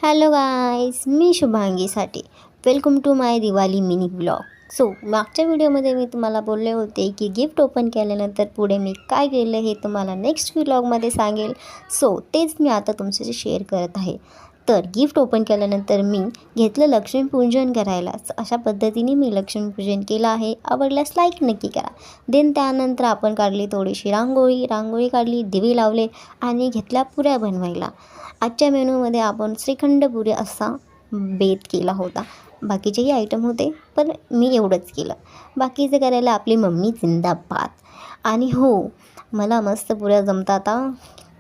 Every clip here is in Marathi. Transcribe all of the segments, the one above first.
हॅलो गाईज, मी शुभांगीसाठी welcome to my Diwali mini blog. So मागच्या व्हिडिओमध्ये मी तुम्हाला बोलले होते की गिफ्ट ओपन केल्यानंतर पुढे मी काय केलं हे तुम्हाला नेक्स्ट व्लॉगमध्ये सांगेल. सो तेच मी आता तुमच्याशी शेअर करत आहे. तर गिफ्ट ओपन केल्यानंतर मी घेतलं लक्ष्मीपूजन करायला. अशा पद्धतीने मी लक्ष्मीपूजन केलं आहे. आवडल्यास लाईक नक्की करा. देन त्यानंतर आपण काढली थोडीशी रांगोळी काढली, दिवे लावले आणि घेतल्या पुऱ्या बनवायला. आजच्या मेनूमध्ये आपण श्रीखंड पुरी असा बेत केला होता. बाकीचेही आयटम होते पण मी एवढंच केलं. बाकीचे करायला आपली मम्मी जिंदाबाद. आणि हो, मला मस्त पुऱ्या जमतात.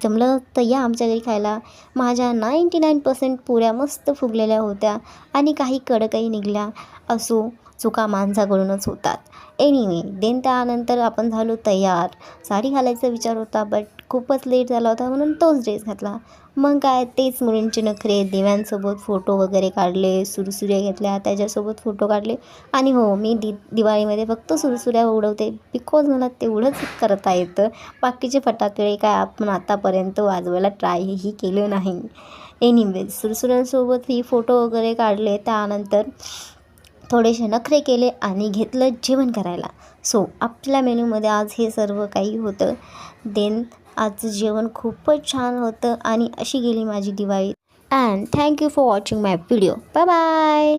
जमलं तर या आमच्या घरी खायला. माझ्या 99% पुऱ्या मस्त फुगलेल्या होत्या आणि काही कडकही निघल्या. असो, चुका माणसाकडूनच होतात. एनिवे, देन त्यानंतर आपण झालो तयार. साडी घालायचा विचार होता बट खूपच लेट झाला होता म्हणून तोच ड्रेस घातला. मग काय, तेच मुलींचे नखरे. दिव्यांसोबत फोटो वगैरे काढले, सुरसुऱ्या घेतल्या, त्याच्यासोबत फोटो काढले. आणि हो, मी दिवाळीमध्ये फक्त सुरसुऱ्या उडवते बिकॉज मला तेवढंच करता येतं. बाकीचे फटाके काय आपण आतापर्यंत वाजवायला ट्रायही केलं नाही. एनिवेज, सुरसुऱ्यांसोबत ही फोटो वगैरे काढले. त्यानंतर थोडेसे नखरे केले आणि घेतलं जेवण करायला. सो आपल्या मेनूमध्ये आज हे सर्व काही होतं. देन आजचं जेवण खूपच छान होतं आणि अशी गेली माझी Diwali. And thank you for watching my video. Bye bye.